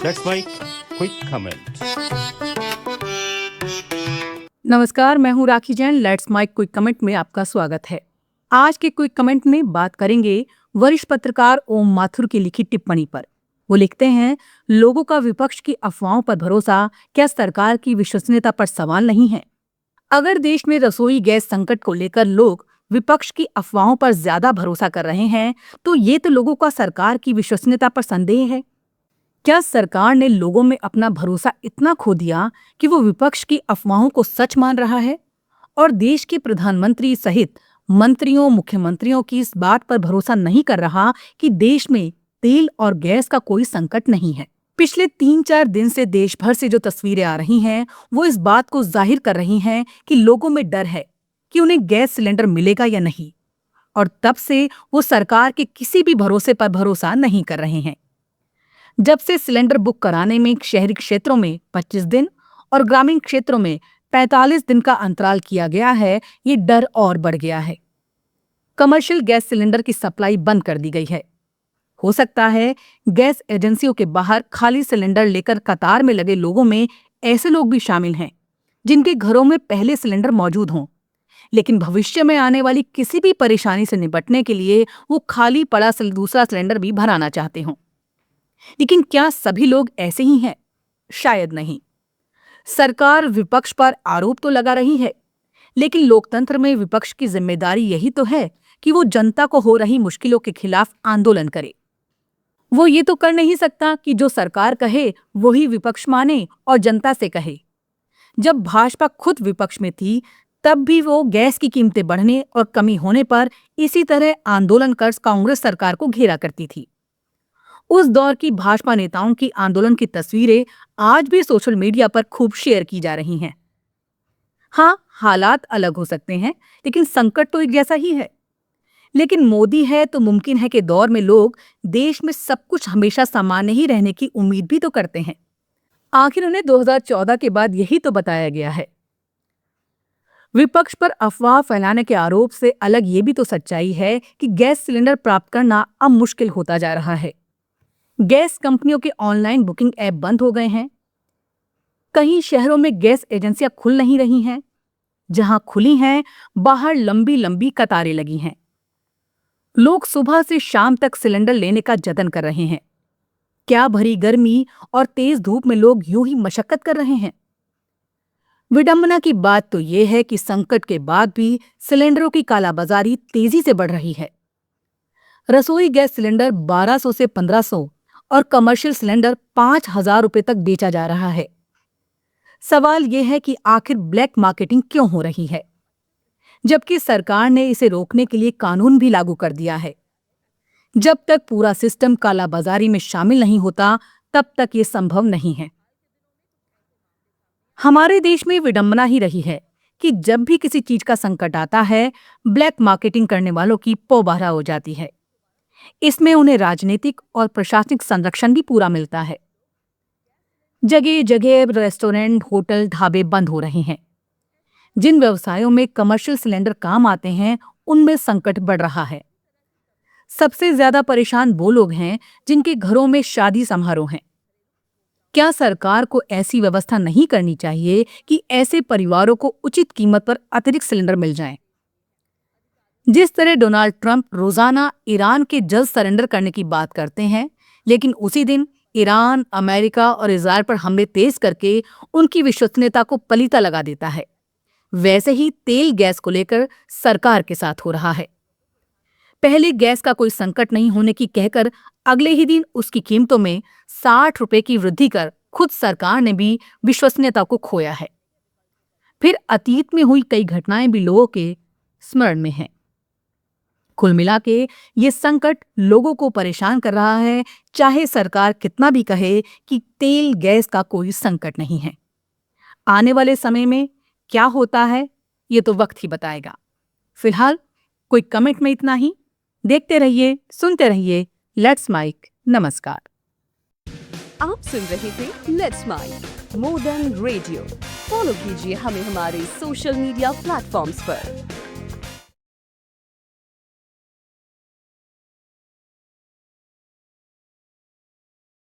That's my quick comment. नमस्कार, मैं हूँ Rakhi Jain. Let's my quick comment में आपका स्वागत है। आज के क्विक कमेंट में बात करेंगे वरिष्ठ पत्रकार ओम माथुर की लिखी टिप्पणी पर। वो लिखते हैं, लोगों का विपक्ष की अफवाहों पर भरोसा क्या सरकार की विश्वसनीयता पर सवाल नहीं है? अगर देश में रसोई गैस संकट को लेकर लोग विपक्ष की अफवाहों पर ज्यादा भरोसा कर रहे हैं, तो ये तो लोगों का सरकार की विश्वसनीयता पर संदेह है। क्या सरकार ने लोगों में अपना भरोसा इतना खो दिया कि वो विपक्ष की अफवाहों को सच मान रहा है और देश के प्रधानमंत्री सहित मंत्रियों मुख्यमंत्रियों की इस बात पर भरोसा नहीं कर रहा कि देश में तेल और गैस का कोई संकट नहीं है? पिछले 3-4 दिन से देश भर से जो तस्वीरें आ रही हैं, वो इस बात को जाहिर कर रही हैं कि लोगों में डर है कि उन्हें गैस सिलेंडर मिलेगा या नहीं, और तब से वो सरकार के किसी भी भरोसे पर भरोसा नहीं कर रहे हैं। जब से सिलेंडर बुक कराने में शहरी क्षेत्रों में 25 दिन और ग्रामीण क्षेत्रों में 45 दिन का अंतराल किया गया है, ये डर और बढ़ गया है। कमर्शियल गैस सिलेंडर की सप्लाई बंद कर दी गई है। हो सकता है गैस एजेंसियों के बाहर खाली सिलेंडर लेकर कतार में लगे लोगों में ऐसे लोग भी शामिल हैं जिनके घरों में पहले सिलेंडर मौजूद हों, लेकिन भविष्य में आने वाली किसी भी परेशानी से निपटने के लिए वो खाली पड़ा दूसरा सिलेंडर भी भराना चाहते हों। लेकिन क्या सभी लोग ऐसे ही हैं? शायद नहीं। सरकार विपक्ष पर आरोप तो लगा रही है, लेकिन लोकतंत्र में विपक्ष की जिम्मेदारी यही तो है कि वो जनता को हो रही मुश्किलों के खिलाफ आंदोलन करे। वो ये तो कर नहीं सकता कि जो सरकार कहे वही विपक्ष माने और जनता से कहे। जब भाजपा खुद विपक्ष में थी, तब भी वो गैस की कीमतें बढ़ने और कमी होने पर इसी तरह आंदोलन कर कांग्रेस सरकार को घेरा करती थी। उस दौर की भाजपा नेताओं की आंदोलन की तस्वीरें आज भी सोशल मीडिया पर खूब शेयर की जा रही हैं। हाँ, हालात अलग हो सकते हैं, लेकिन संकट तो एक जैसा ही है। लेकिन मोदी है तो मुमकिन है कि दौर में लोग देश में सब कुछ हमेशा सामान्य ही रहने की उम्मीद भी तो करते हैं। आखिर उन्हें 2014 के बाद यही तो बताया गया है। विपक्ष पर अफवाह फैलाने के आरोप से अलग ये भी तो सच्चाई है कि गैस सिलेंडर प्राप्त करना अब मुश्किल होता जा रहा है। गैस कंपनियों के ऑनलाइन बुकिंग ऐप बंद हो गए हैं। कई शहरों में गैस एजेंसियां खुल नहीं रही हैं। जहां खुली हैं, बाहर लंबी लंबी कतारें लगी हैं। लोग सुबह से शाम तक सिलेंडर लेने का जतन कर रहे हैं। क्या भरी गर्मी और तेज धूप में लोग यूं ही मशक्कत कर रहे हैं? विडंबना की बात तो यह है कि संकट के बाद भी सिलेंडरों की कालाबाजारी तेजी से बढ़ रही है। रसोई गैस सिलेंडर 1200 से 1500 और कमर्शियल सिलेंडर 5000 रुपए तक बेचा जा रहा है। सवाल यह है कि आखिर ब्लैक मार्केटिंग क्यों हो रही है, जबकि सरकार ने इसे रोकने के लिए कानून भी लागू कर दिया है। जब तक पूरा सिस्टम कालाबाजारी में शामिल नहीं होता, तब तक ये संभव नहीं है। हमारे देश में विडंबना ही रही है कि जब भी किसी चीज का संकट आता है, ब्लैक मार्केटिंग करने वालों की पौबारा हो जाती है। इसमें उन्हें राजनीतिक और प्रशासनिक संरक्षण भी पूरा मिलता है। जगह जगह रेस्टोरेंट, होटल, ढाबे बंद हो रहे हैं। जिन व्यवसायों में कमर्शियल सिलेंडर काम आते हैं, उनमें संकट बढ़ रहा है। सबसे ज्यादा परेशान वो लोग हैं जिनके घरों में शादी समारोह हैं। क्या सरकार को ऐसी व्यवस्था नहीं करनी चाहिए कि ऐसे परिवारों को उचित कीमत पर अतिरिक्त सिलेंडर मिल जाएं? जिस तरह डोनाल्ड ट्रंप रोजाना ईरान के जल्द सरेंडर करने की बात करते हैं, लेकिन उसी दिन ईरान, अमेरिका और इजराइल पर हमले तेज करके उनकी विश्वसनीयता को पलीता लगा देता है, वैसे ही तेल गैस को लेकर सरकार के साथ हो रहा है। पहले गैस का कोई संकट नहीं होने की कहकर अगले ही दिन उसकी कीमतों में 60 रुपए की वृद्धि कर खुद सरकार ने भी विश्वसनीयता को खोया है। फिर अतीत में हुई कई घटनाएं भी लोगों के स्मरण में हैं। कुल मिला के ये संकट लोगों को परेशान कर रहा है, चाहे सरकार कितना भी कहे कि तेल गैस का कोई संकट नहीं है। आने वाले समय में क्या होता है, ये तो वक्त ही बताएगा। फिलहाल कोई कमेंट में इतना ही। देखते रहिए, सुनते रहिए लेट्स माइक। नमस्कार। आप सुन रहे थे let's mike more than radio. Follow कीजिए हमें हमारे सोशल मीडिया प्लेटफॉर्म्स पर।